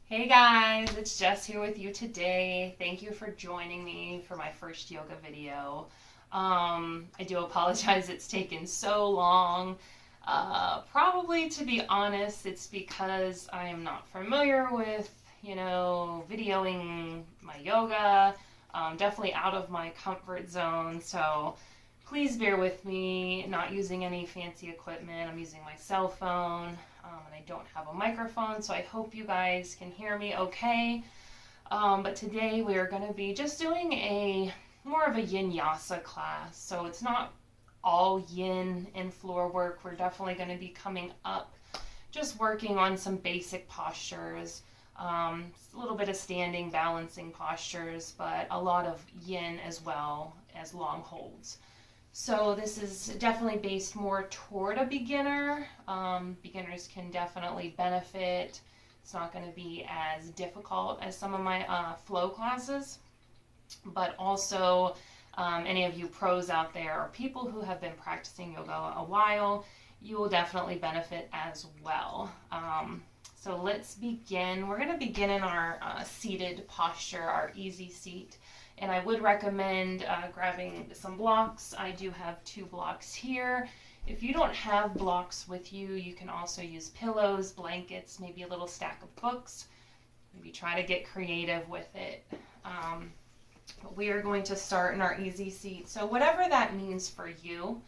Hey guys, it's Jess here with you today. Thank you for joining me for my first yoga video. I do apologize it's taken so long. Probably to be honest, it's because I am not familiar with, videoing my yoga. Definitely out of my comfort zone, so please bear with me, not using any fancy equipment. I'm using my cell phone, and I don't have a microphone, so I hope you guys can hear me okay. But today we are going to be just doing more of a Yin-Yasa class. So it's not all yin and floor work. We're definitely going to be coming up, just working on some basic postures, a little bit of standing, balancing postures, but a lot of yin as well as long holds. So this is definitely based more toward a beginner. Beginners can definitely benefit. It's not going to be as difficult as some of my flow classes, but also any of you pros out there or people who have been practicing yoga a while, you will definitely benefit as well. So let's begin. We're going to begin in our seated posture, our easy seat. And I would recommend grabbing some blocks. I do have 2 blocks here. If you don't have blocks with you, you can also use pillows, blankets, maybe a little stack of books. Maybe try to get creative with it. But we are going to start in our easy seat. So whatever that means for you,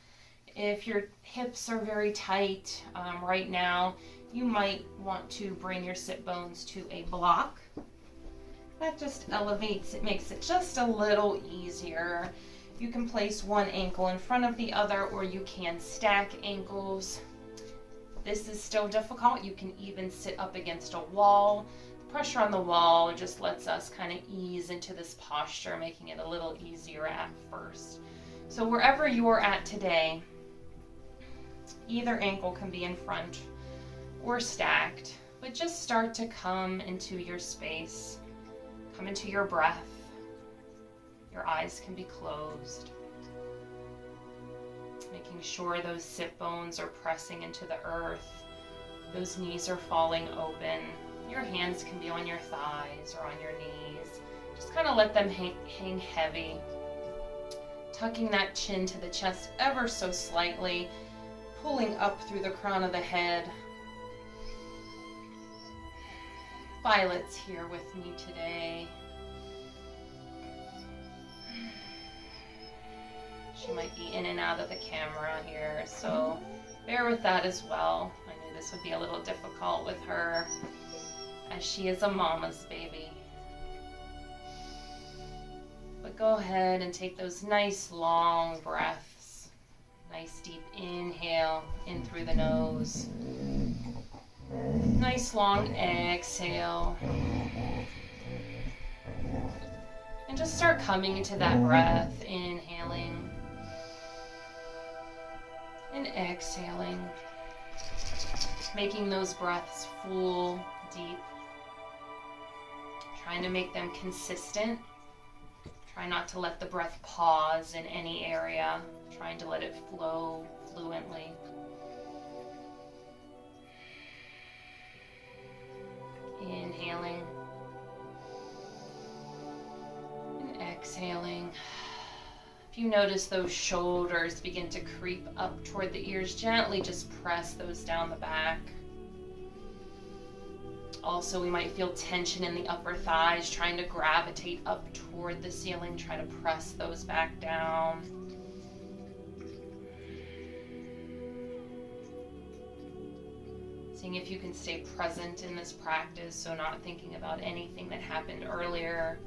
if your hips are very tight right now, you might want to bring your sit bones to a block. That just elevates, it makes it just a little easier. You can place one ankle in front of the other, or you can stack ankles. This is still difficult. You can even sit up against a wall. The pressure on the wall just lets us kind of ease into this posture, making it a little easier at first. So wherever you're at today, either ankle can be in front or stacked, but just start to come into your space. Come into your breath. Your eyes can be closed. Making sure those sit bones are pressing into the earth. Those knees are falling open. Your hands can be on your thighs or on your knees. Just kind of let them hang heavy. Tucking that chin to the chest ever so slightly. Pulling up through the crown of the head. Violet's here with me today. She might be in and out of the camera here, so bear with that as well. I knew this would be a little difficult with her, as she is a mama's baby. But go ahead and take those nice long breaths. Nice deep inhale in through the nose. Nice long exhale. And just start coming into that breath, inhaling and exhaling. Making those breaths full, deep. Trying to make them consistent. Try not to let the breath pause in any area. Trying to let it flow fluently. Inhaling and exhaling. If you notice those shoulders begin to creep up toward the ears, gently just press those down the back. Also, we might feel tension in the upper thighs, trying to gravitate up toward the ceiling. Try to press those back down. Seeing if you can stay present in this practice, so not thinking about anything that happened earlier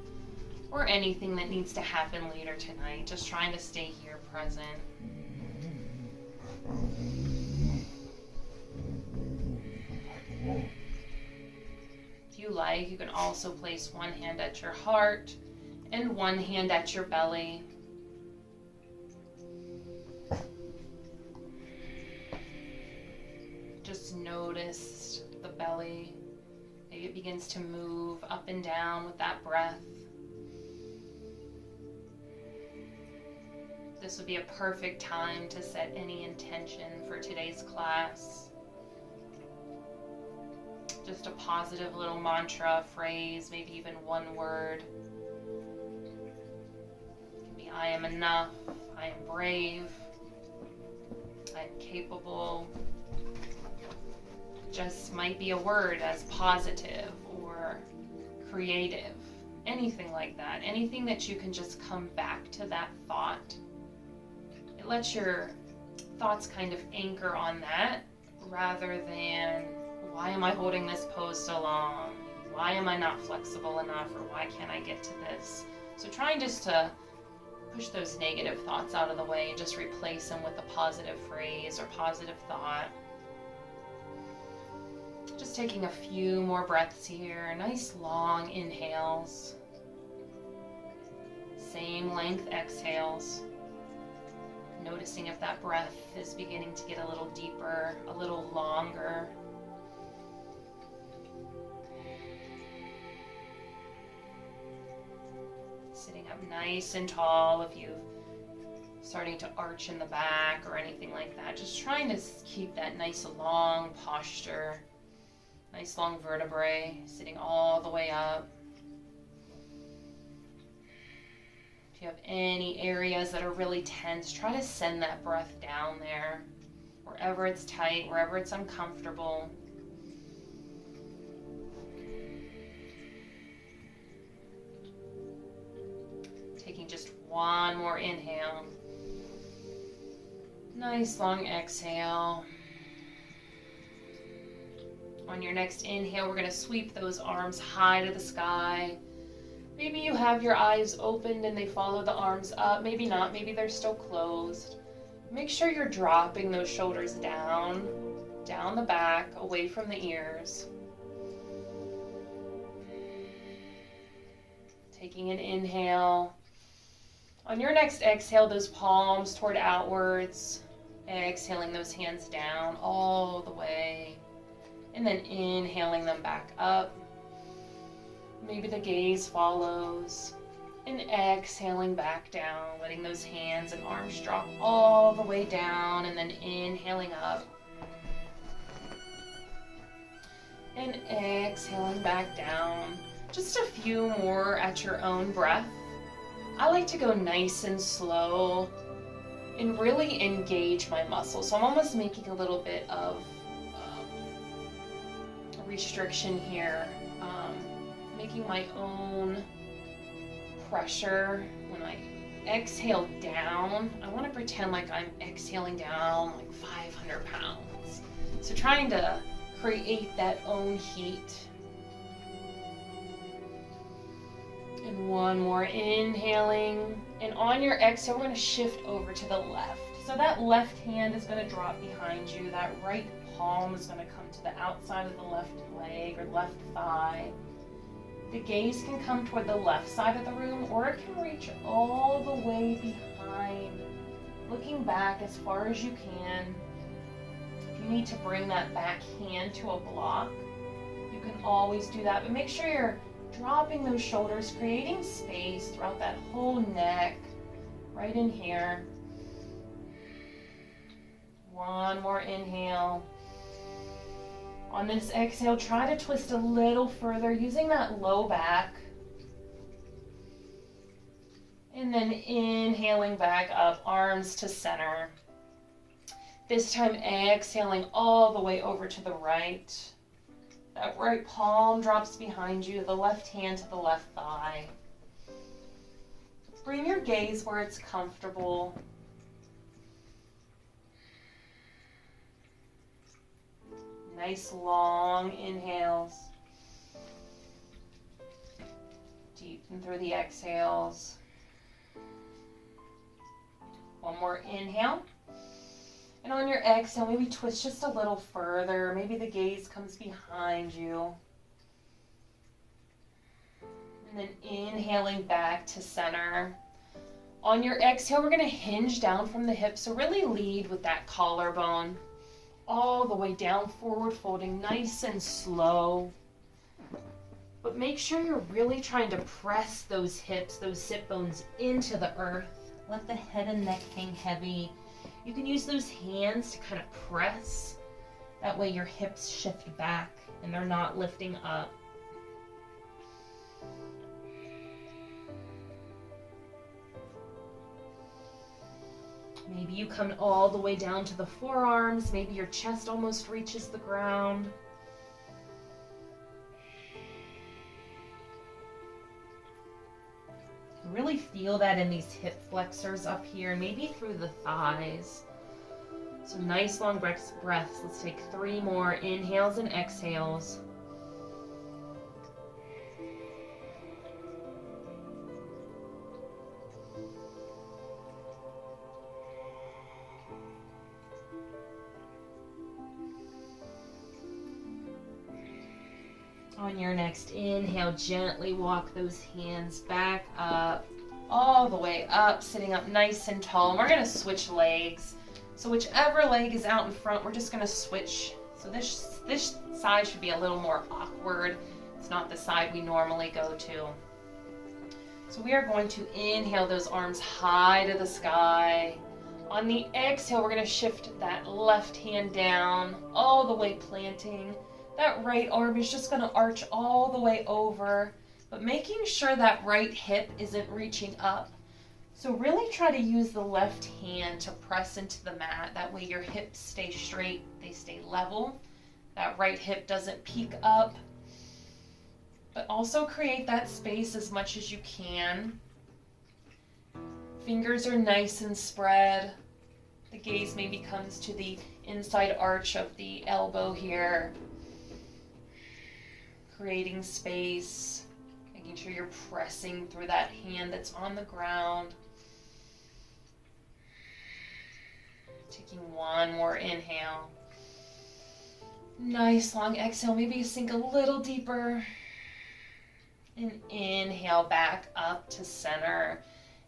or anything that needs to happen later tonight. Just trying to stay here present. If you like, you can also place one hand at your heart and one hand at your belly. Just notice the belly. Maybe it begins to move up and down with that breath. This would be a perfect time to set any intention for today's class. Just a positive little mantra, phrase, maybe even one word. It can be, I am enough, I am brave, I am capable. Just might be a word as positive or creative, anything like that. Anything that you can just come back to that thought. It lets your thoughts kind of anchor on that rather than, why am I holding this pose so long? Why am I not flexible enough? Or why can't I get to this? So trying just to push those negative thoughts out of the way and just replace them with a positive phrase or positive thought. Just taking a few more breaths here. Nice long inhales. Same length exhales. Noticing if that breath is beginning to get a little deeper, a little longer. Sitting up nice and tall if you're starting to arch in the back or anything like that. Just trying to keep that nice long posture. Nice long vertebrae, sitting all the way up. If you have any areas that are really tense, try to send that breath down there. Wherever it's tight, wherever it's uncomfortable. Taking just one more inhale. Nice long exhale. On your next inhale, we're going to sweep those arms high to the sky. Maybe you have your eyes opened and they follow the arms up. Maybe not. Maybe they're still closed. Make sure you're dropping those shoulders down the back, away from the ears. Taking an inhale. On your next exhale, those palms toward outwards. Exhaling those hands down all the way. And then inhaling them back up. Maybe the gaze follows. And exhaling back down, letting those hands and arms drop all the way down, and then inhaling up. And exhaling back down. Just a few more at your own breath. I like to go nice and slow and really engage my muscles. So I'm almost making a little bit of restriction here, making my own pressure. When I exhale down, I want to pretend like I'm exhaling down like 500 pounds. So trying to create that own heat. And one more inhaling. And on your exhale, we're going to shift over to the left. So that left hand is going to drop behind you. That right palm is going to come to the outside of the left leg or left thigh. The gaze can come toward the left side of the room, or it can reach all the way behind, looking back as far as you can. If you need to bring that back hand to a block, you can always do that, but make sure you're dropping those shoulders, creating space throughout that whole neck, right in here. One more inhale. On this exhale, try to twist a little further using that low back. And then inhaling back up, arms to center. This time exhaling all the way over to the right. That right palm drops behind you, the left hand to the left thigh. Bring your gaze where it's comfortable. Nice long inhales. Deepen through the exhales. One more inhale. And on your exhale, maybe twist just a little further. Maybe the gaze comes behind you. And then inhaling back to center. On your exhale, we're going to hinge down from the hips. So really lead with that collarbone. All the way down, forward folding, nice and slow. But make sure you're really trying to press those hips, those sit bones into the earth. Let the head and neck hang heavy. You can use those hands to kind of press. That way your hips shift back and they're not lifting up. Maybe you come all the way down to the forearms. Maybe your chest almost reaches the ground. Really feel that in these hip flexors up here, maybe through the thighs. So nice long breaths. Let's take 3 more inhales and exhales. On your next inhale, gently walk those hands back up, all the way up, sitting up nice and tall. And we're going to switch legs. So whichever leg is out in front, we're just going to switch. So this side should be a little more awkward. It's not the side we normally go to. So we are going to inhale those arms high to the sky. On the exhale, we're going to shift that left hand down, all the way planting. That right arm is just going to arch all the way over, but making sure that right hip isn't reaching up. So really try to use the left hand to press into the mat. That way your hips stay straight, they stay level. That right hip doesn't peak up. But also create that space as much as you can. Fingers are nice and spread. The gaze maybe comes to the inside arch of the elbow here. Creating space, making sure you're pressing through that hand that's on the ground. Taking 1 more inhale. Nice long exhale, maybe you sink a little deeper. And inhale back up to center.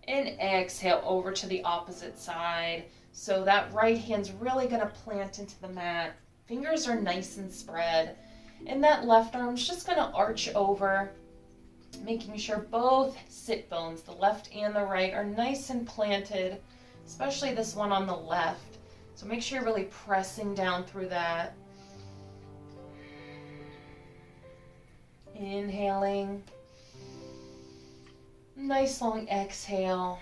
And exhale over to the opposite side. So that right hand's really going to plant into the mat. Fingers are nice and spread. And that left arm's just going to arch over, making sure both sit bones, the left and the right, are nice and planted, especially this one on the left. So make sure you're really pressing down through that. Inhaling. Nice long exhale.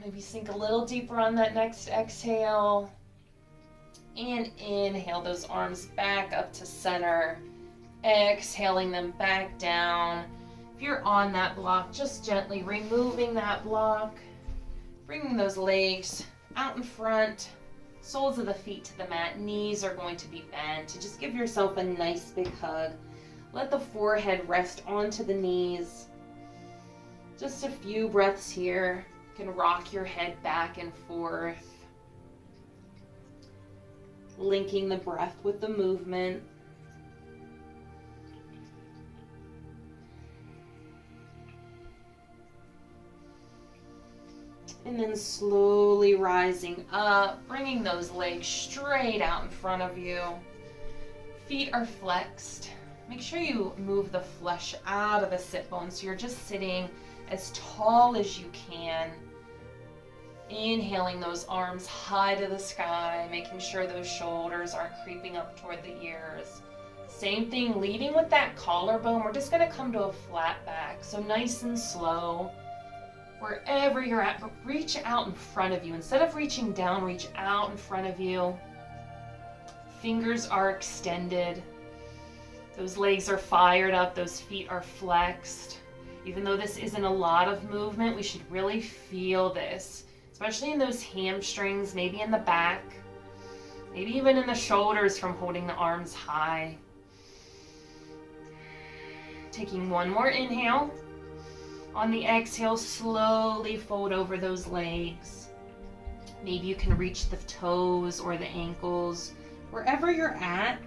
Maybe sink a little deeper on that next exhale. And inhale those arms back up to center. Exhaling them back down. If you're on that block, just gently removing that block. Bringing those legs out in front. Soles of the feet to the mat. Knees are going to be bent. So just give yourself a nice big hug. Let the forehead rest onto the knees. Just a few breaths here. You can rock your head back and forth. Linking the breath with the movement. And then slowly rising up, bringing those legs straight out in front of you. Feet are flexed. Make sure you move the flesh out of the sit bone so you're just sitting as tall as you can. Inhaling those arms high to the sky, making sure those shoulders aren't creeping up toward the ears. Same thing, leading with that collarbone. We're just going to come to a flat back. So nice and slow. Wherever you're at, but reach out in front of you. Instead of reaching down, reach out in front of you. Fingers are extended. Those legs are fired up. Those feet are flexed. Even though this isn't a lot of movement, we should really feel this, especially in those hamstrings, maybe in the back, maybe even in the shoulders from holding the arms high. Taking 1 more inhale. On the exhale, slowly fold over those legs. Maybe you can reach the toes or the ankles. Wherever you're at,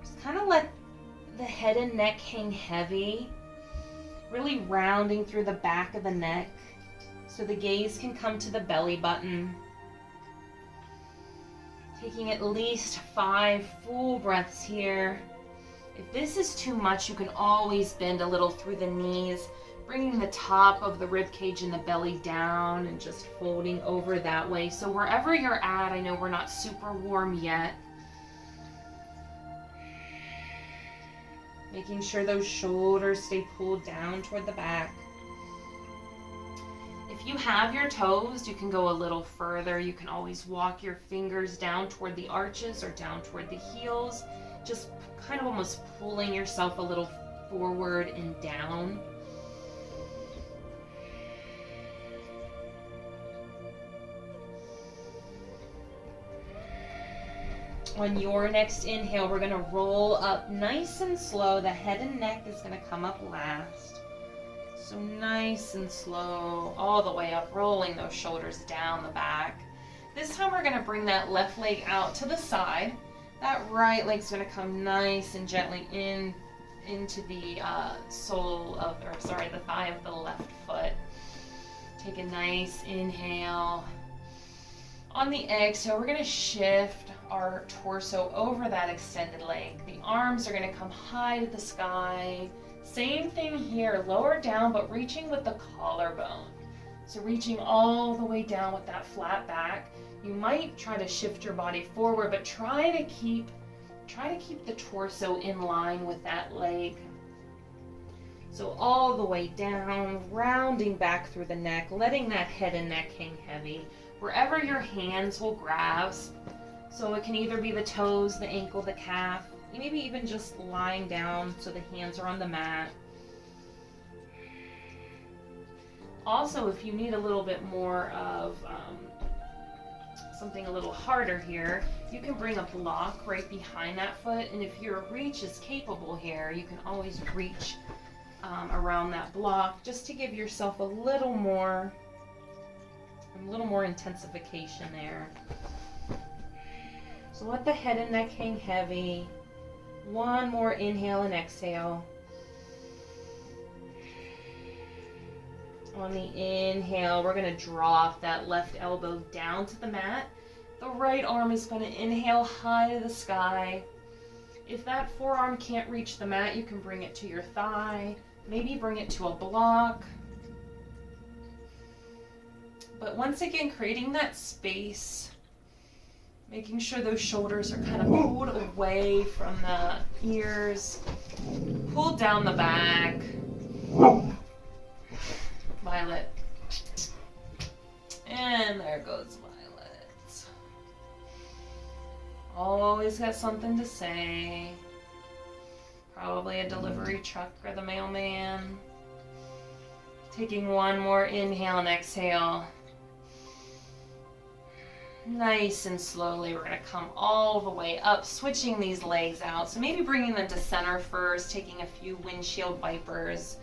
just kind of let the head and neck hang heavy. Really rounding through the back of the neck so the gaze can come to the belly button. Taking at least 5 full breaths here. If this is too much, you can always bend a little through the knees. bringing the top of the rib cage and the belly down and just folding over that way. So wherever you're at, I know we're not super warm yet. Making sure those shoulders stay pulled down toward the back. If you have your toes, you can go a little further. You can always walk your fingers down toward the arches or down toward the heels. Just kind of almost pulling yourself a little forward and down. On your next inhale, we're going to roll up nice and slow. The head and neck is going to come up last. So nice and slow, all the way up, rolling those shoulders down the back. This time we're going to bring that left leg out to the side. That right leg's going to come nice and gently into the the thigh of the left foot. Take a nice inhale. On the exhale, we're going to shift our torso over that extended leg. The arms are going to come high to the sky. Same thing here, lower down, but reaching with the collarbone. So reaching all the way down with that flat back. You might try to shift your body forward, but try to keep the torso in line with that leg. So all the way down, rounding back through the neck, letting that head and neck hang heavy. Wherever your hands will grasp. So it can either be the toes, the ankle, the calf, maybe even just lying down so the hands are on the mat. Also, if you need a little bit more of something a little harder here, you can bring a block right behind that foot, and if your reach is capable here, you can always reach around that block just to give yourself a little more intensification there. So let the head and neck hang heavy. One more inhale and exhale. On the inhale, we're going to drop that left elbow down to the mat. The right arm is going to inhale high to the sky. If that forearm can't reach the mat, you can bring it to your thigh. Maybe bring it to a block. But once again, creating that space, making sure those shoulders are kind of pulled away from the ears, pulled down the back. Violet. And there goes Violet. Always got something to say. Probably a delivery truck or the mailman. Taking one more inhale and exhale. Nice and slowly, we're going to come all the way up, switching these legs out. So maybe bringing them to center first, taking a few windshield wipers.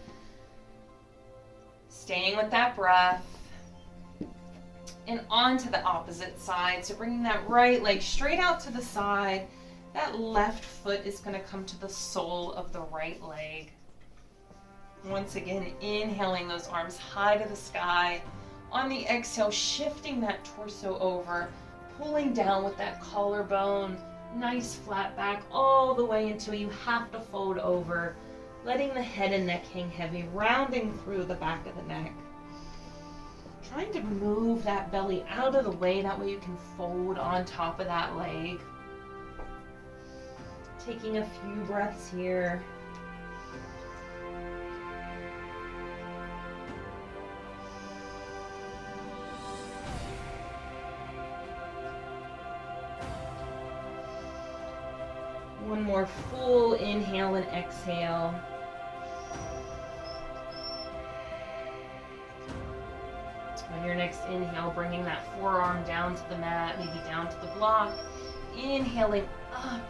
Staying with that breath. And on to the opposite side. So bringing that right leg straight out to the side. That left foot is going to come to the sole of the right leg. Once again, inhaling those arms high to the sky. On the exhale, shifting that torso over, pulling down with that collarbone, nice flat back all the way until you have to fold over, letting the head and neck hang heavy, rounding through the back of the neck. Trying to move that belly out of the way, that way you can fold on top of that leg. Taking a few breaths here. One more full inhale and exhale. On your next inhale, bringing that forearm down to the mat, maybe down to the block. Inhaling up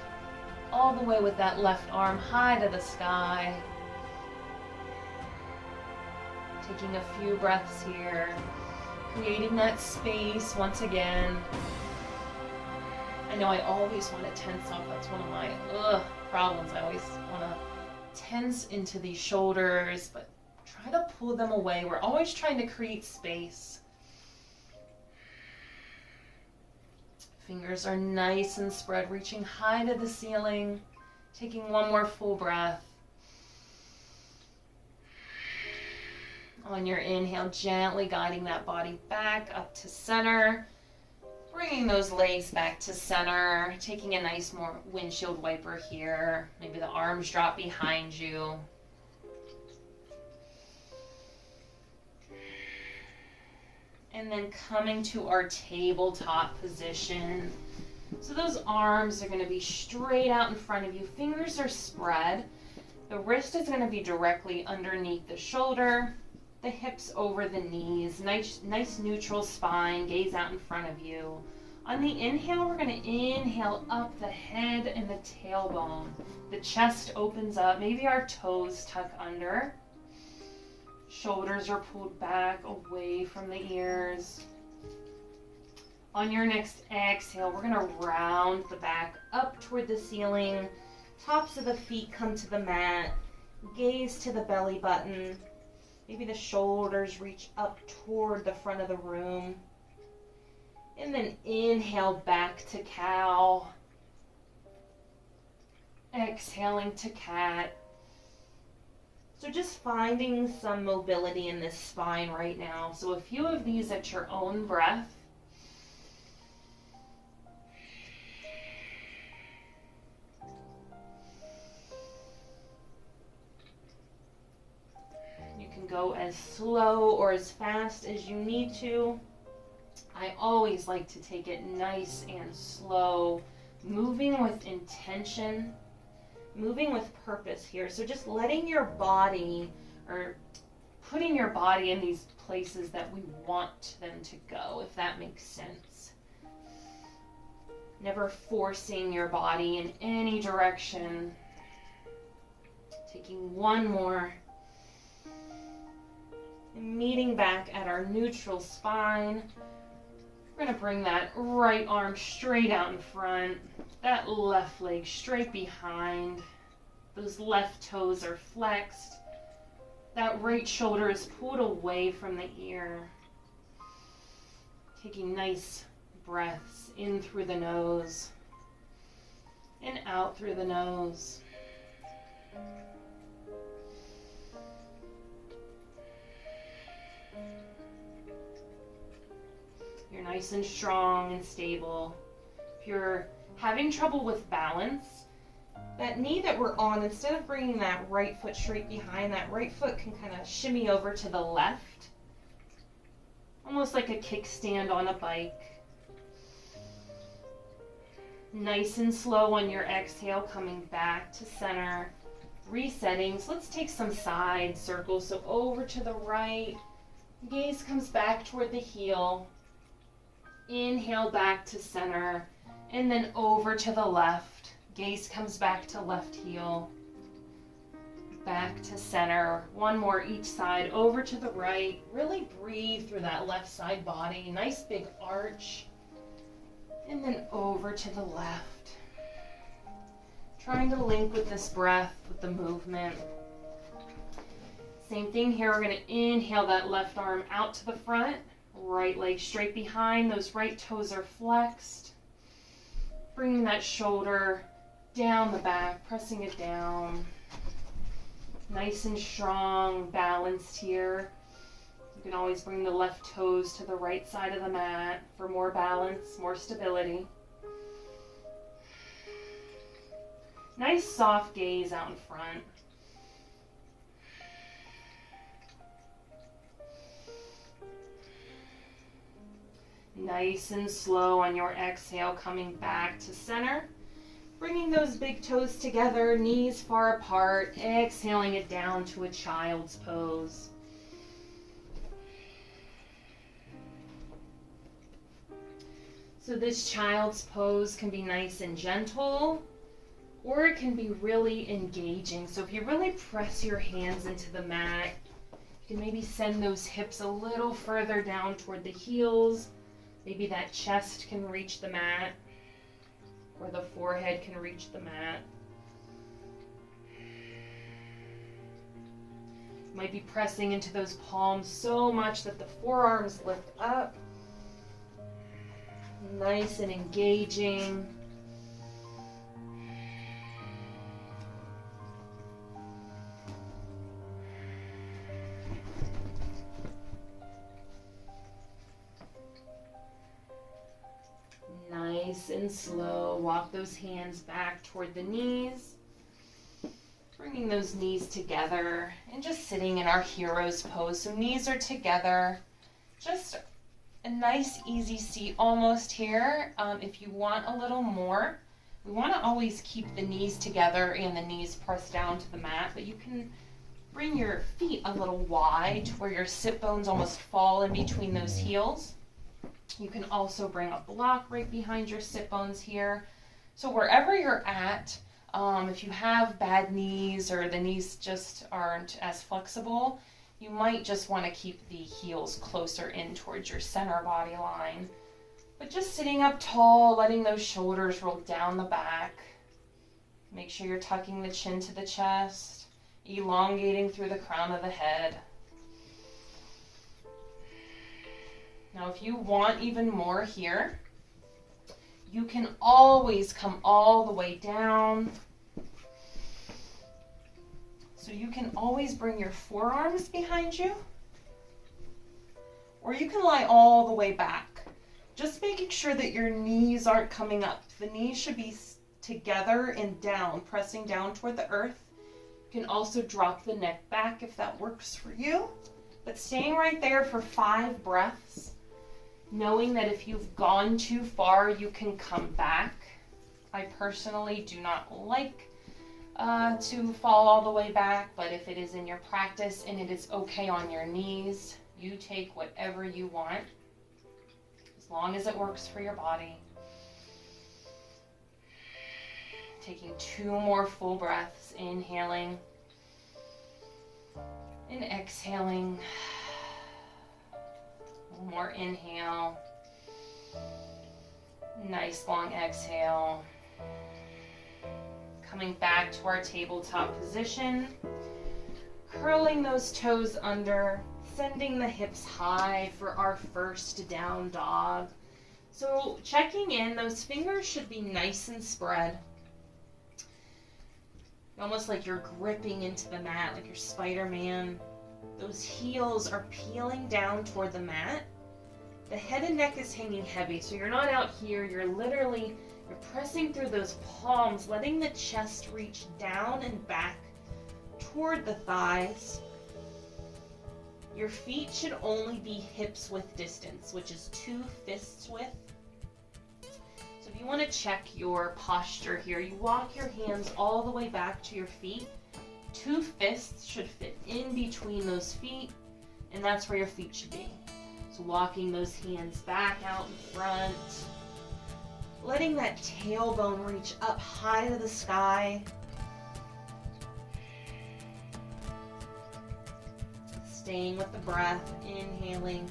all the way with that left arm high to the sky. Taking a few breaths here. Creating that space once again. I know I always want to tense up. That's one of my problems. I always want to tense into these shoulders, but try to pull them away. We're always trying to create space. Fingers are nice and spread, reaching high to the ceiling. Taking one more full breath. On your inhale, gently guiding that body back up to center. Bringing those legs back to center. Taking a nice more windshield wiper here. Maybe the arms drop behind you. And then coming to our tabletop position. So those arms are going to be straight out in front of you. Fingers are spread. The wrist is going to be directly underneath the shoulder. The hips over the knees. Nice neutral spine. Gaze out in front of you. On the inhale, we're going to inhale up the head and the tailbone. The chest opens up. Maybe our toes tuck under. Shoulders are pulled back away from the ears. On your next exhale, we're going to round the back up toward the ceiling. Tops of the feet come to the mat. Gaze to the belly button. Maybe the shoulders reach up toward the front of the room. And then inhale back to cow. Exhaling to cat. So just finding some mobility in this spine right now. So a few of these at your own breath. You can go as slow or as fast as you need to. I always like to take it nice and slow, moving with intention, moving with purpose here. So just letting your body, or putting your body in these places that we want them to go, if that makes sense. Never forcing your body in any direction. Taking one more. And meeting back at our neutral spine. We're going to bring that right arm straight out in front, that left leg straight behind. Those left toes are flexed. That right shoulder is pulled away from the ear. Taking nice breaths in through the nose and out through the nose. You're nice and strong and stable. If you're having trouble with balance, that knee that we're on, instead of bringing that right foot straight behind, that right foot can kind of shimmy over to the left. Almost like a kickstand on a bike. Nice and slow on your exhale, coming back to center. Resetting. So let's take some side circles. So over to the right. Gaze comes back toward the heel. Inhale back to center, and then over to the left. Gaze comes back to left heel. Back to center. One more each side. Over to the right. Really breathe through that left side body. Nice big arch. And then over to the left. Trying to link with this breath, with the movement. Same thing here. We're going to inhale that left arm out to the front. Right leg straight behind. Those right toes are flexed. Bringing that shoulder down the back, pressing it down. Nice and strong, balanced here. You can always bring the left toes to the right side of the mat for more balance, more stability. Nice soft gaze out in front. Nice and slow on your exhale, coming back to center. Bringing those big toes together, knees far apart, exhaling it down to a child's pose. So this child's pose can be nice and gentle, or it can be really engaging. So if you really press your hands into the mat, you can maybe send those hips a little further down toward the heels. Maybe that chest can reach the mat, or the forehead can reach the mat. You might be pressing into those palms so much that the forearms lift up. Nice and engaging. and slow. Walk those hands back toward the knees. Bringing those knees together and just sitting in our hero's pose. So knees are together. Just a nice easy seat almost here. If you want a little more, we want to always keep the knees together and the knees pressed down to the mat, but you can bring your feet a little wide where your sit bones almost fall in between those heels. You can also bring a block right behind your sit bones here. So wherever you're at, if you have bad knees or the knees just aren't as flexible, you might just want to keep the heels closer in towards your center body line. But just sitting up tall, letting those shoulders roll down the back. Make sure you're tucking the chin to the chest, elongating through the crown of the head. Now, if you want even more here, you can always come all the way down. So you can always bring your forearms behind you, or you can lie all the way back. Just making sure that your knees aren't coming up. The knees should be together and down, pressing down toward the earth. You can also drop the neck back if that works for you, but staying right there for 5 breaths, knowing that if you've gone too far, you can come back. I personally do not like to fall all the way back, but if it is in your practice and it is okay on your knees, you take whatever you want, as long as it works for your body. Taking 2 more full breaths, inhaling and exhaling. One more inhale. Nice long exhale. Coming back to our tabletop position. Curling those toes under, sending the hips high for our first down dog. So checking in, those fingers should be nice and spread. Almost like you're gripping into the mat, like you're Spider-Man. Those heels are peeling down toward the mat. The head and neck is hanging heavy, so you're not out here. You're pressing through those palms, letting the chest reach down and back toward the thighs. Your feet should only be hips width distance, which is 2 fists width. So if you want to check your posture here, you walk your hands all the way back to your feet. 2 fists should fit in between those feet, and that's where your feet should be. So walking those hands back out in front, letting that tailbone reach up high to the sky. Staying with the breath, inhaling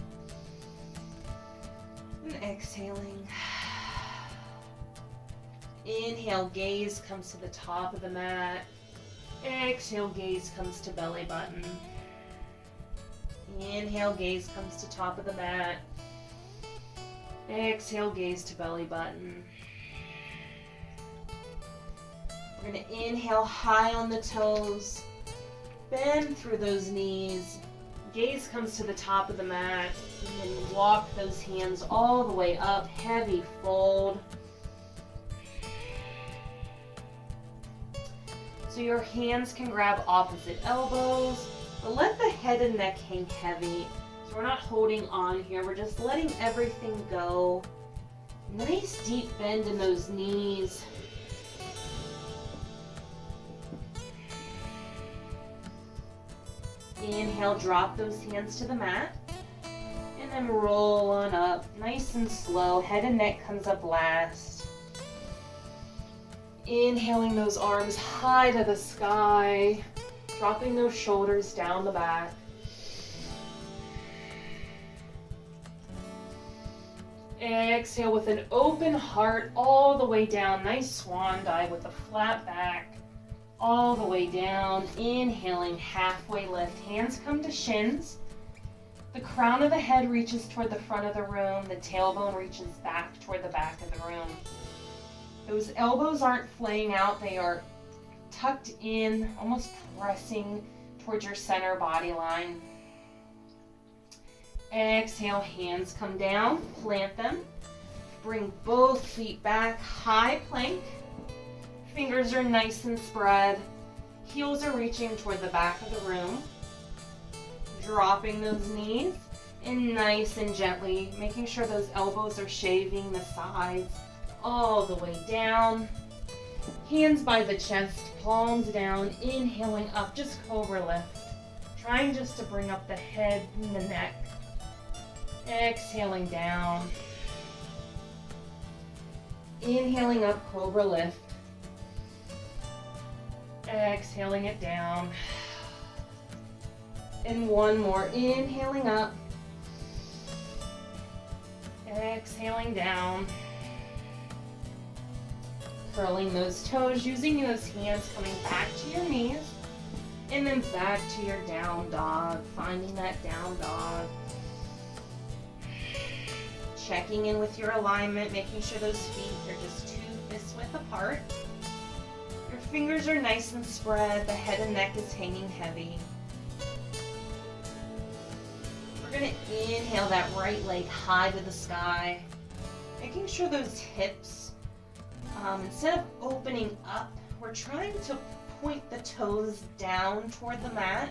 and exhaling. Inhale, gaze comes to the top of the mat. Exhale, gaze comes to belly button. Inhale, gaze comes to top of the mat. Exhale, gaze to belly button. We're going to inhale high on the toes. Bend through those knees. Gaze comes to the top of the mat. And then walk those hands all the way up. Heavy fold. So your hands can grab opposite elbows, but let the head and neck hang heavy. So we're not holding on here, we're just letting everything go. Nice deep bend in those knees. Inhale, drop those hands to the mat, and then roll on up, nice and slow. Head and neck comes up last. Inhaling those arms high to the sky, dropping those shoulders down the back. Exhale with an open heart all the way down. Nice swan dive with a flat back all the way down. Inhaling, halfway lift. Hands come to shins. The crown of the head reaches toward the front of the room. The tailbone reaches back toward the back of the room. Those elbows aren't flaying out, they are tucked in, almost pressing towards your center body line. Exhale, hands come down, plant them. bring both feet back, high plank. Fingers are nice and spread. Heels are reaching toward the back of the room. Dropping those knees and nice and gently, making sure those elbows are shaving the sides all the way down. Hands by the chest, palms down, inhaling up, just cobra lift. Trying just to bring up the head and the neck. Exhaling down. Inhaling up, cobra lift. Exhaling it down. And one more, inhaling up. Exhaling down. Curling those toes, using those hands, coming back to your knees. And then back to your down dog, finding that down dog. Checking in with your alignment, making sure those feet are just 2 fist width apart. Your fingers are nice and spread, the head and neck is hanging heavy. We're going to inhale that right leg high to the sky, making sure those hips, instead of opening up, we're trying to point the toes down toward the mat,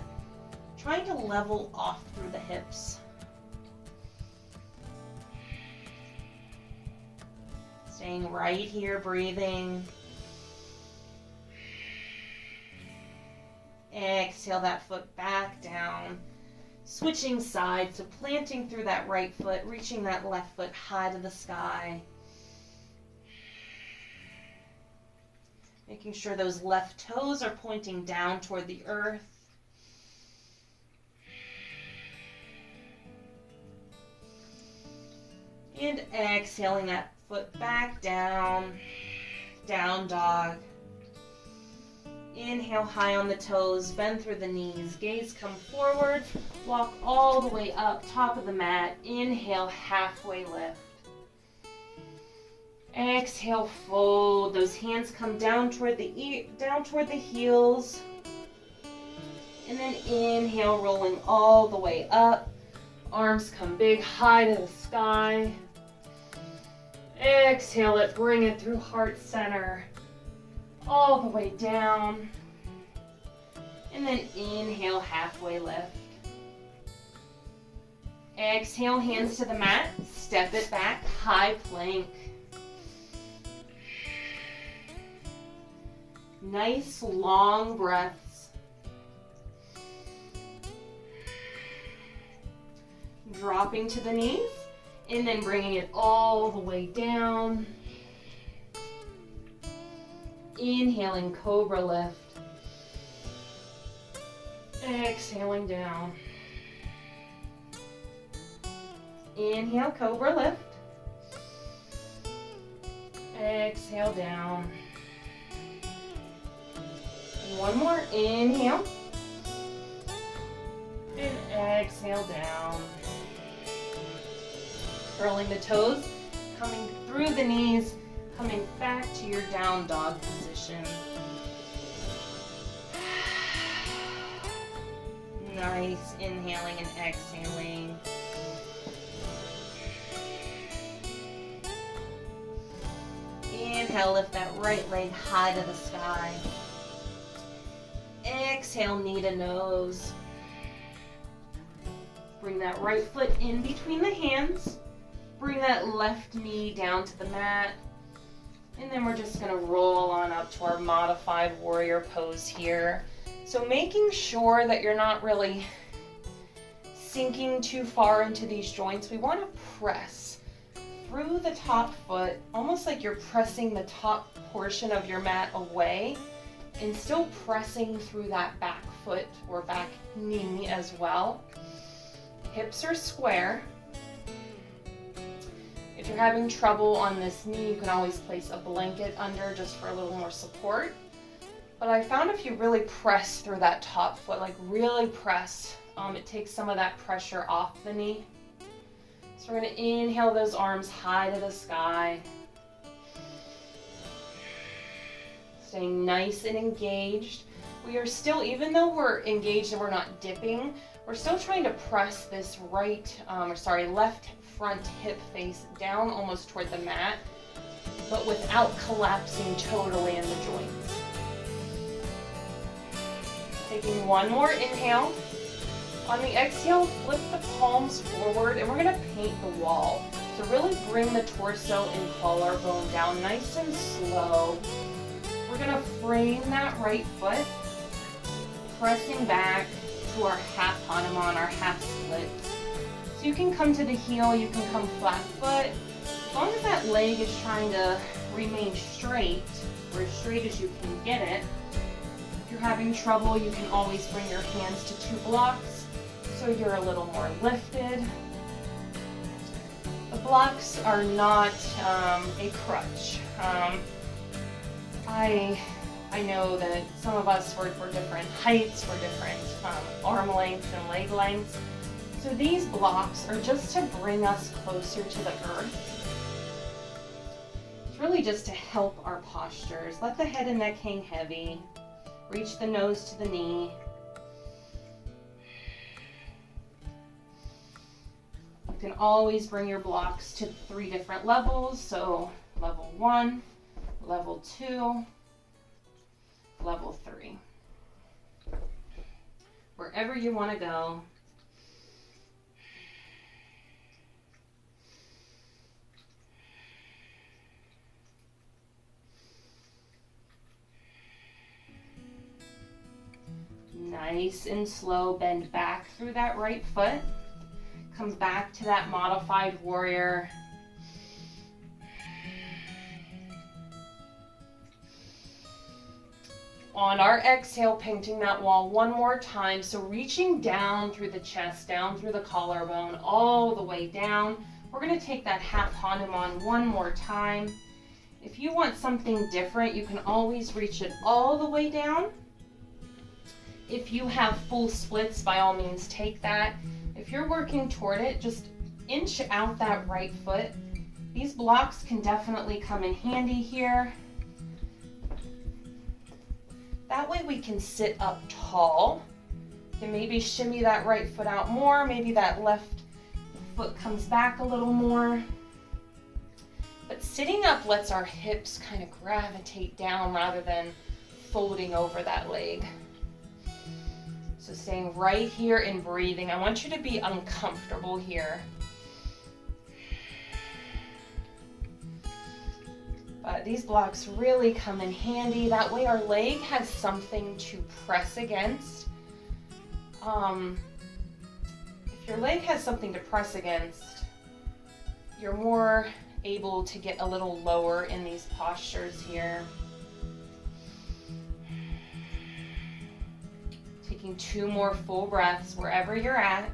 trying to level off through the hips. Staying right here, breathing. Exhale that foot back down. Switching sides, so planting through that right foot, reaching that left foot high to the sky. Making sure those left toes are pointing down toward the earth. And exhaling that foot back down, down dog. Inhale high on the toes, bend through the knees, gaze come forward, walk all the way up, top of the mat. Inhale, halfway lift. Exhale, fold. Those hands come down toward the heels. And then inhale, rolling all the way up. Arms come big, high to the sky. Exhale it, bring it through heart center. All the way down. And then inhale, halfway lift. Exhale, hands to the mat. Step it back, high plank. Nice long breaths. Dropping to the knees and then bringing it all the way down. Inhaling, cobra lift. Exhaling down. Inhale, cobra lift. Exhale down. One more, inhale, and exhale down. Curling the toes, coming through the knees, coming back to your down dog position. Nice, inhaling and exhaling. Inhale, lift that right leg high to the sky. Exhale, knee to nose. Bring that right foot in between the hands. Bring that left knee down to the mat. And then we're just gonna roll on up to our modified warrior pose here. So making sure that you're not really sinking too far into these joints. We wanna press through the top foot, almost like you're pressing the top portion of your mat away, and still pressing through that back foot or back knee as well. Hips are square. If you're having trouble on this knee, you can always place a blanket under just for a little more support. But I found if you really press through that top foot, like really press, it takes some of that pressure off the knee. So we're going to inhale those arms high to the sky. Staying nice and engaged. We are still, even though we're engaged and we're not dipping, we're still trying to press this left front hip face down almost toward the mat, but without collapsing totally in the joints. Taking one more inhale. On the exhale, flip the palms forward and we're going to paint the wall. So really bring the torso and collarbone down nice and slow. We're going to frame that right foot, pressing back to our half Hanuman, our half split. So you can come to the heel, you can come flat foot. As long as that leg is trying to remain straight, or as straight as you can get it. If you're having trouble, you can always bring your hands to 2 blocks so you're a little more lifted. The blocks are not a crutch. I know that some of us for different heights, for different arm lengths and leg lengths. So these blocks are just to bring us closer to the earth. It's really just to help our postures. Let the head and neck hang heavy. Reach the nose to the knee. You can always bring your blocks to 3 different levels. So level 1, level 2, level 3. Wherever you want to go. Nice and slow, bend back through that right foot. Come back to that modified warrior. On our exhale, painting that wall one more time. So reaching down through the chest, down through the collarbone, all the way down. We're going to take that half Hanuman one more time. If you want something different, you can always reach it all the way down. If you have full splits, by all means take that. If you're working toward it, just inch out that right foot. These blocks can definitely come in handy here. That way we can sit up tall. You can maybe shimmy that right foot out more. Maybe that left foot comes back a little more. But sitting up lets our hips kind of gravitate down rather than folding over that leg. So staying right here and breathing. I want you to be uncomfortable here. But these blocks really come in handy. That way our leg has something to press against. If your leg has something to press against, you're more able to get a little lower in these postures here. Taking 2 more full breaths wherever you're at.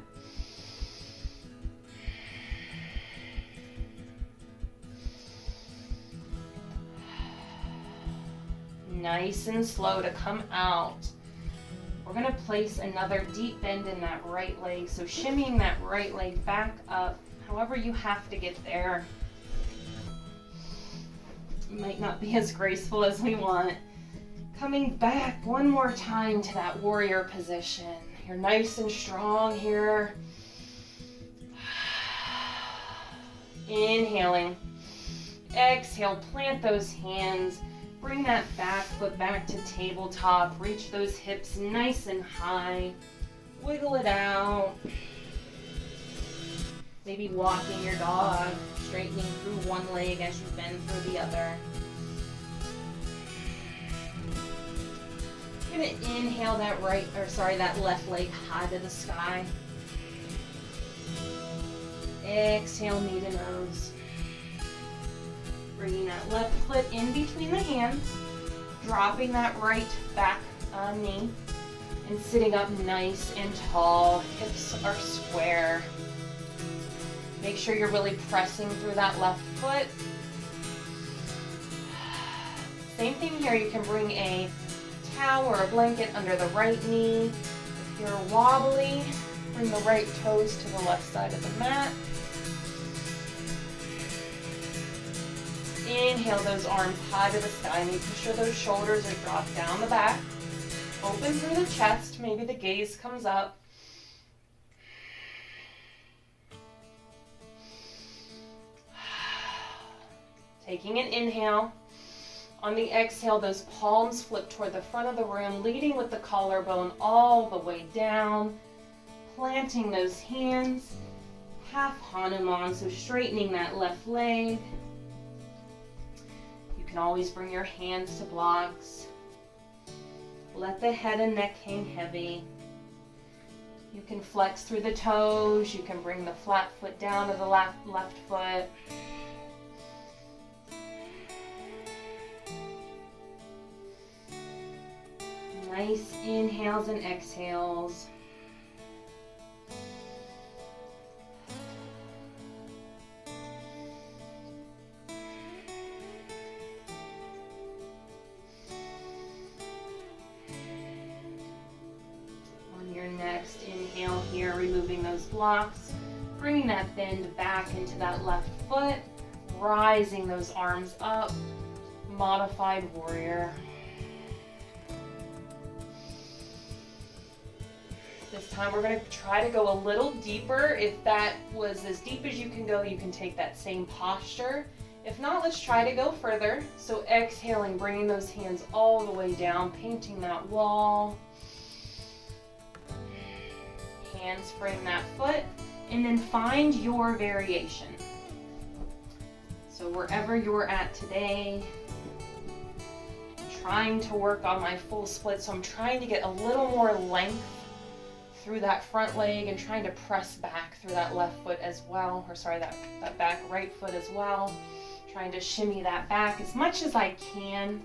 Nice and slow to come out. We're going to place another deep bend in that right leg. So shimmying that right leg back up, however you have to get there. It might not be as graceful as we want. Coming back one more time to that warrior position. You're nice and strong here. Inhaling. Exhale, plant those hands. Bring that back foot back to tabletop. Reach those hips nice and high. Wiggle it out. Maybe walking your dog, straightening through one leg as you bend through the other. You're going to inhale that that left leg high to the sky. Exhale, knee to nose. Bringing that left foot in between the hands, dropping that right back knee, and sitting up nice and tall. Hips are square. Make sure you're really pressing through that left foot. Same thing here, you can bring a towel or a blanket under the right knee. If you're wobbly, bring the right toes to the left side of the mat. Inhale those arms high to the sky, making sure those shoulders are dropped down the back. Open through the chest, maybe the gaze comes up. Taking an inhale. On the exhale, those palms flip toward the front of the room, leading with the collarbone all the way down. Planting those hands, half Hanuman, so straightening that left leg. You can always bring your hands to blocks. Let the head and neck hang heavy. You can flex through the toes. You can bring the flat foot down to the left foot. Nice inhales and exhales. On your next inhale here, removing those blocks, bringing that bend back into that left foot, rising those arms up, modified warrior. This time we're going to try to go a little deeper. If that was as deep as you can go, you can take that same posture. If not, let's try to go further. So exhaling, bringing those hands all the way down, painting that wall. Hands frame that foot, and then find your variation. So wherever you're at today, I'm trying to work on my full split, so I'm trying to get a little more length through that front leg and trying to press back through that left foot as well, or sorry, that back right foot as well. Trying to shimmy that back as much as I can.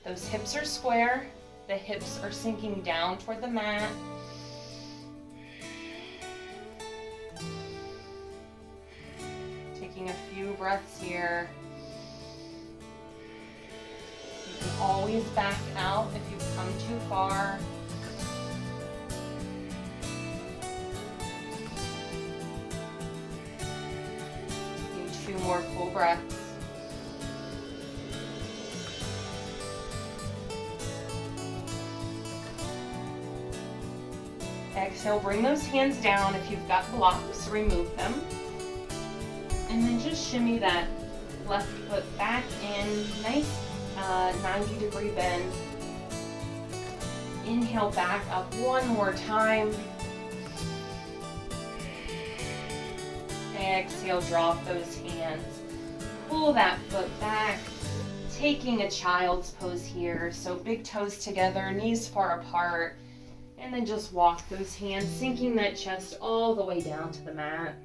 Those hips are square. The hips are sinking down toward the mat. Taking a few breaths here. You can always back out if you've come too far. Taking 2 more full breaths. Exhale, bring those hands down. If you've got blocks, remove them. And then just shimmy that left foot back in. Nice 90-degree bend. Inhale back up one more time. Exhale, drop those hands. Pull that foot back. Taking a child's pose here. So big toes together, knees far apart. And then just walk those hands, sinking that chest all the way down to the mat.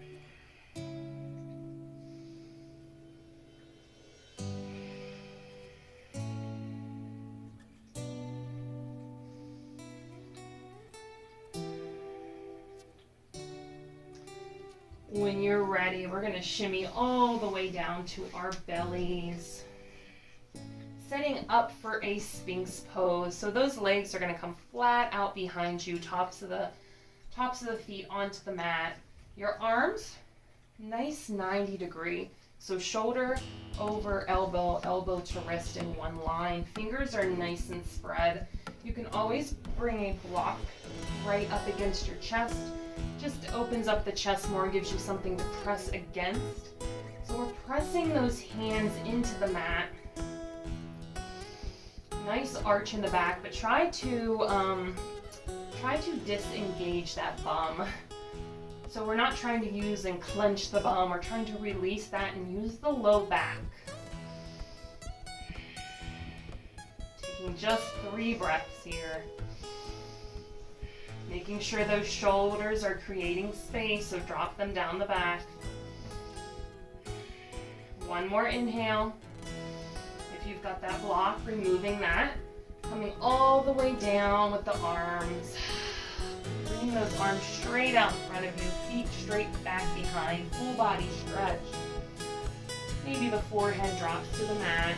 When you're ready, we're going to shimmy all the way down to our bellies. Setting up for a Sphinx pose. So those legs are going to come flat out behind you, tops of the feet onto the mat. Your arms, nice 90-degree. So shoulder over elbow, elbow to wrist in one line. Fingers are nice and spread. You can always bring a block right up against your chest. Just opens up the chest more, gives you something to press against. So we're pressing those hands into the mat. Nice arch in the back, but try to disengage that bum. So we're not trying to use and clench the bum. We're trying to release that and use the low back. Taking just 3 breaths here. Making sure those shoulders are creating space, so drop them down the back. One more inhale. If you've got that block, removing that. Coming all the way down with the arms. Bringing those arms straight out in front of you, feet straight back behind, full body stretch. Maybe the forehead drops to the mat.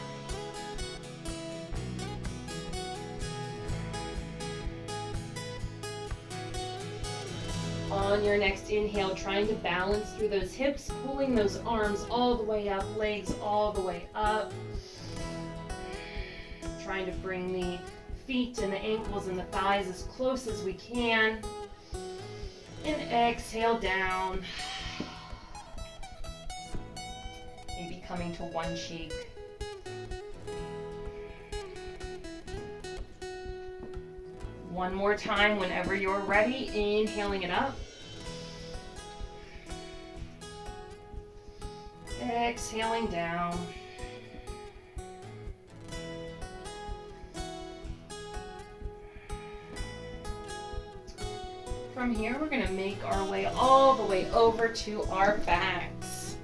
On your next inhale, trying to balance through those hips, pulling those arms all the way up, legs all the way up. Trying to bring the feet and the ankles and the thighs as close as we can. And exhale down. coming to one cheek. One more time whenever you're ready, inhaling it up. Exhaling down. From here, we're going to make our way all the way over to our backs.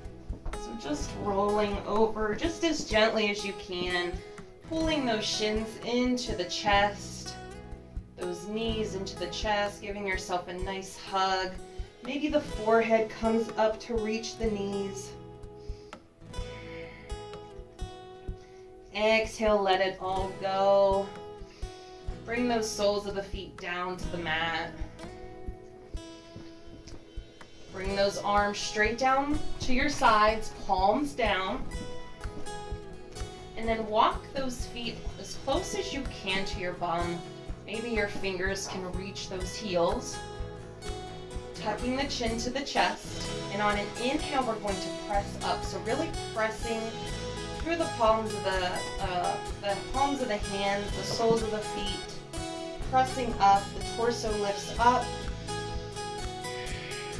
So just rolling over just as gently as you can, pulling those shins into the chest, those knees into the chest, giving yourself a nice hug. Maybe the forehead comes up to reach the knees. Exhale, let it all go. Bring those soles of the feet down to the mat. Bring those arms straight down to your sides, palms down. And then walk those feet as close as you can to your bum. Maybe your fingers can reach those heels. Tucking the chin to the chest. And on an inhale, we're going to press up. So really pressing through the palms of the hands, the soles of the feet. Pressing up, the torso lifts up.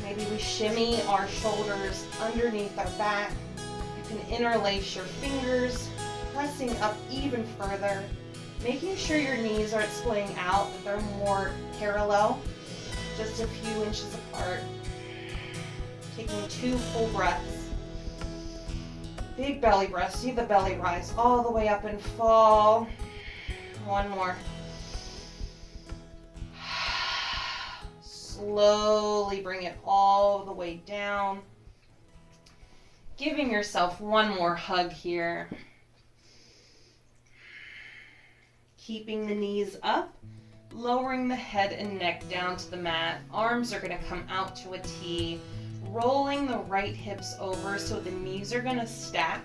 Maybe we shimmy our shoulders underneath our back. You can interlace your fingers, pressing up even further, making sure your knees aren't splaying out, that they're more parallel, just a few inches apart. Taking 2 full breaths. Big belly breath. See the belly rise all the way up and fall. One more. Slowly bring it all the way down. Giving yourself one more hug here. Keeping the knees up, lowering the head and neck down to the mat. Arms are going to come out to a T. Rolling the right hips over so the knees are going to stack.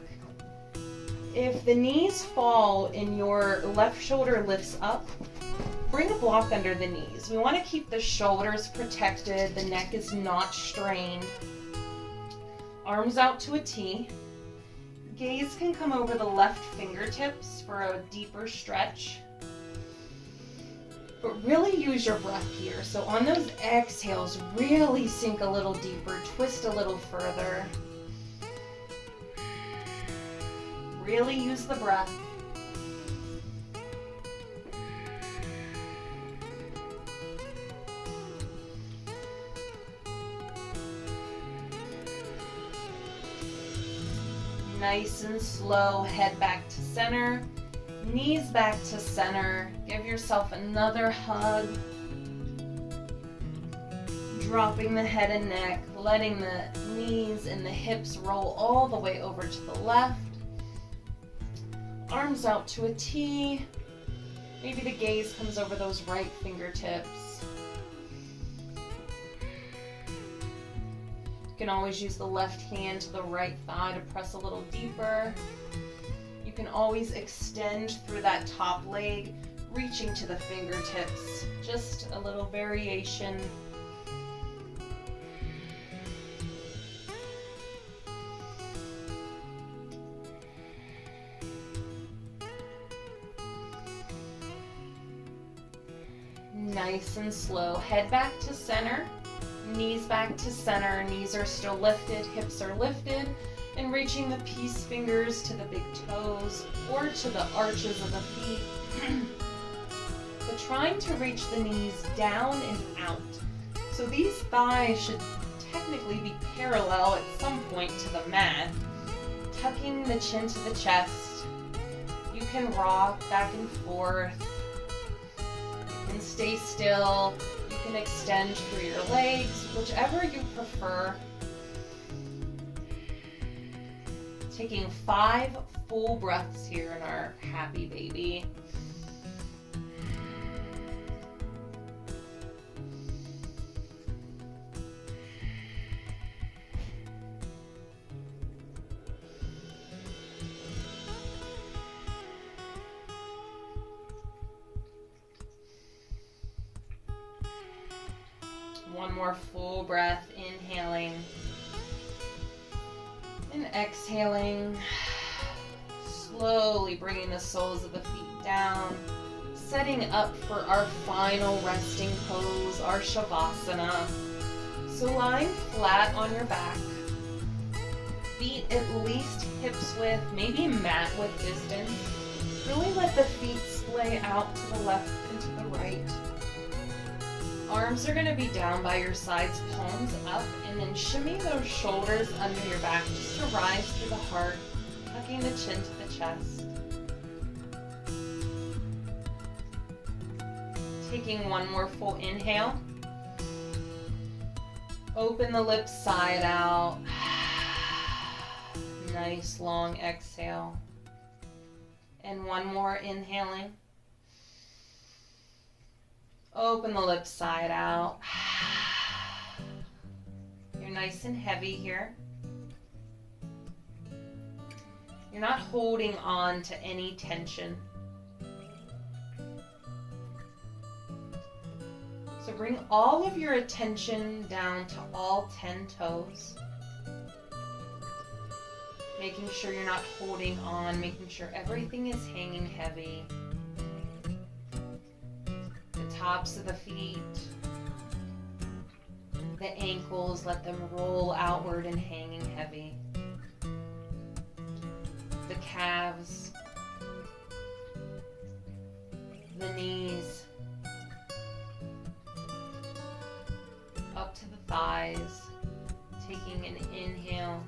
If the knees fall and your left shoulder lifts up, bring a block under the knees. We want to keep the shoulders protected, the neck is not strained. Arms out to a T. Gaze can come over the left fingertips for a deeper stretch. But really use your breath here. So on those exhales, really sink a little deeper, twist a little further. Really use the breath. Nice and slow, head back to center, knees back to center. Give yourself another hug. Dropping the head and neck, letting the knees and the hips roll all the way over to the left. Arms out to a T. Maybe the gaze comes over those right fingertips. You can always use the left hand to the right thigh to press a little deeper. You can always extend through that top leg, reaching to the fingertips. Just a little variation. Nice and slow. Head back to center. Knees back to center, knees are still lifted, hips are lifted, and reaching the peace fingers to the big toes or to the arches of the feet. But trying to reach the knees down and out. So these thighs should technically be parallel at some point to the mat. Tucking the chin to the chest. You can rock back and forth. You can stay still. You can extend through your legs, whichever you prefer. Taking 5 full breaths here in our happy baby. One more full breath, inhaling. And exhaling, slowly bringing the soles of the feet down, setting up for our final resting pose, our Shavasana. So lying flat on your back, feet at least hips width, maybe mat width distance. Really let the feet splay out to the left and to the right. Arms are going to be down by your sides, palms up, and then shimmy those shoulders under your back just to rise through the heart, tucking the chin to the chest. Taking one more full inhale. Open the lips side out. Nice long exhale. And one more inhaling. Open the lips side out. You're nice and heavy here. You're not holding on to any tension. So bring all of your attention down to all 10 toes. Making sure you're not holding on, making sure everything is hanging heavy. Tops of the feet, the ankles, let them roll outward and hanging heavy. The calves, the knees, up to the thighs, taking an inhale.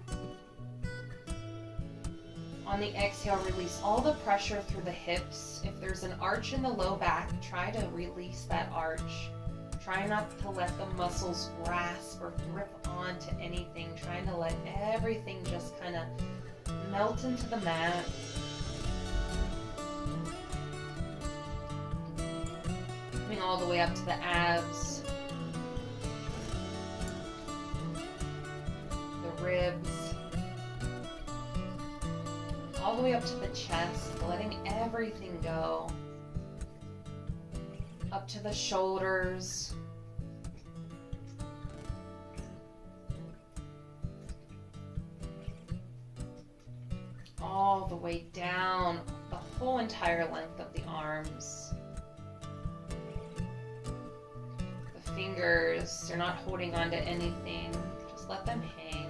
On the exhale, release all the pressure through the hips. If there's an arch in the low back, try to release that arch. Try not to let the muscles grasp or grip onto anything. Trying to let everything just kind of melt into the mat. Coming all the way up to the abs, the ribs, all the way up to the chest, letting everything go. Up to the shoulders. All the way down the whole entire length of the arms. The fingers, they're not holding on to anything. Just let them hang.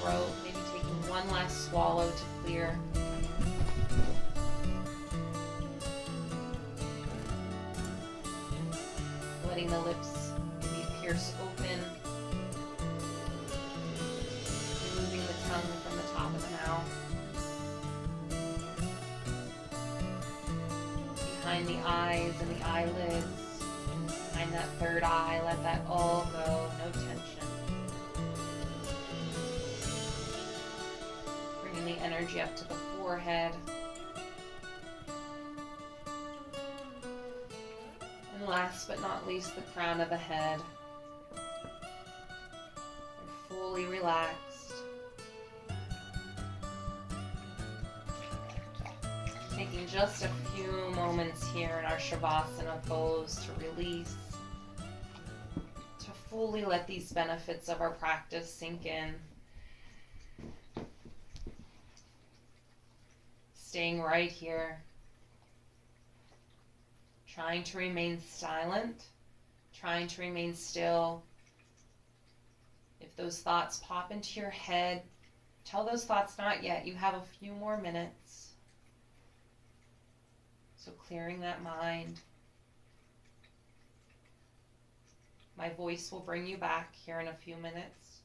Throat, maybe taking one last swallow to clear. Letting the lips maybe pierce open. Removing the tongue from the top of the mouth. Behind the eyes and the eyelids. Behind that third eye, let that all go, no tension. The energy up to the forehead. And last but not least, the crown of the head. You're fully relaxed. Taking just a few moments here in our Shavasana pose to release, to fully let these benefits of our practice sink in. Staying right here, trying to remain silent, trying to remain still. If those thoughts pop into your head, tell those thoughts not yet. You have a few more minutes. So clearing that mind. My voice will bring you back here in a few minutes.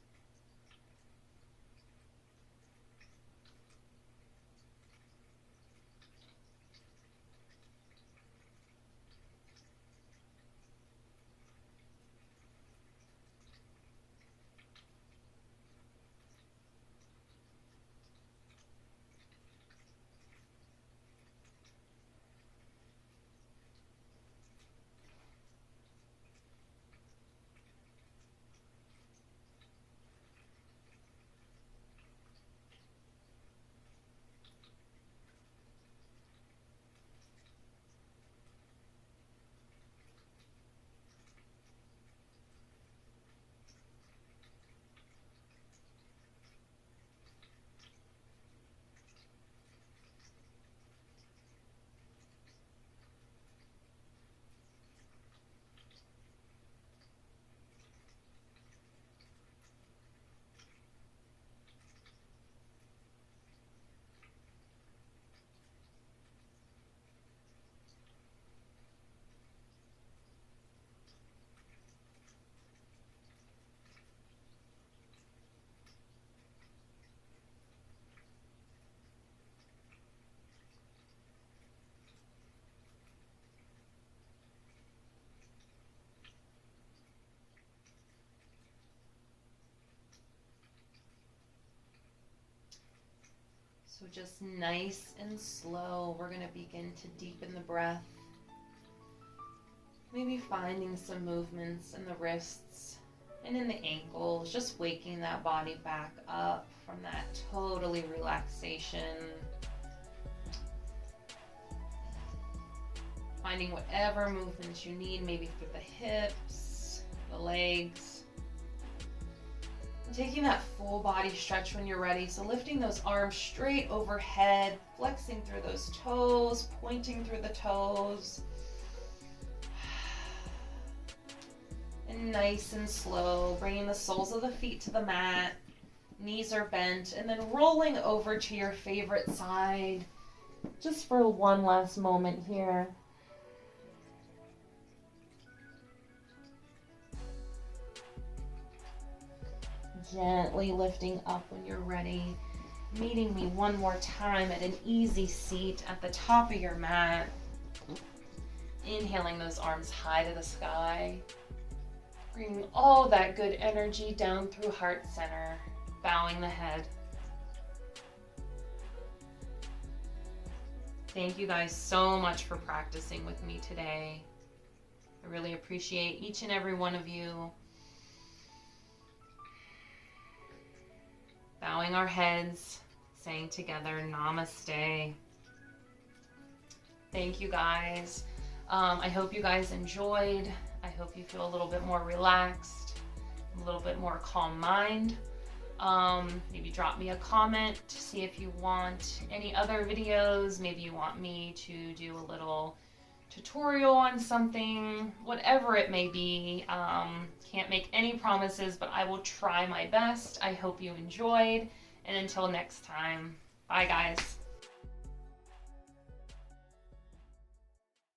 So just nice and slow, we're going to begin to deepen the breath. Maybe finding some movements in the wrists and in the ankles, just waking that body back up from that totally relaxation. Finding whatever movements you need, maybe through the hips, the legs. And taking that full body stretch when you're ready. So lifting those arms straight overhead, flexing through those toes, pointing through the toes. And nice and slow, bringing the soles of the feet to the mat. Knees are bent, and then rolling over to your favorite side. Just for one last moment here. Gently lifting up when you're ready. Meeting me one more time at an easy seat at the top of your mat. Inhaling those arms high to the sky. Bringing all that good energy down through heart center. Bowing the head. Thank you guys so much for practicing with me today. I really appreciate each and every one of you. Bowing our heads, saying together, Namaste. Thank you guys. I hope you guys enjoyed. I hope you feel a little bit more relaxed, a little bit more calm mind. Maybe drop me a comment to see if you want any other videos. Maybe you want me to do a little tutorial on something, whatever it may be. Can't make any promises, but I will try my best. I hope you enjoyed, and until next time, bye guys.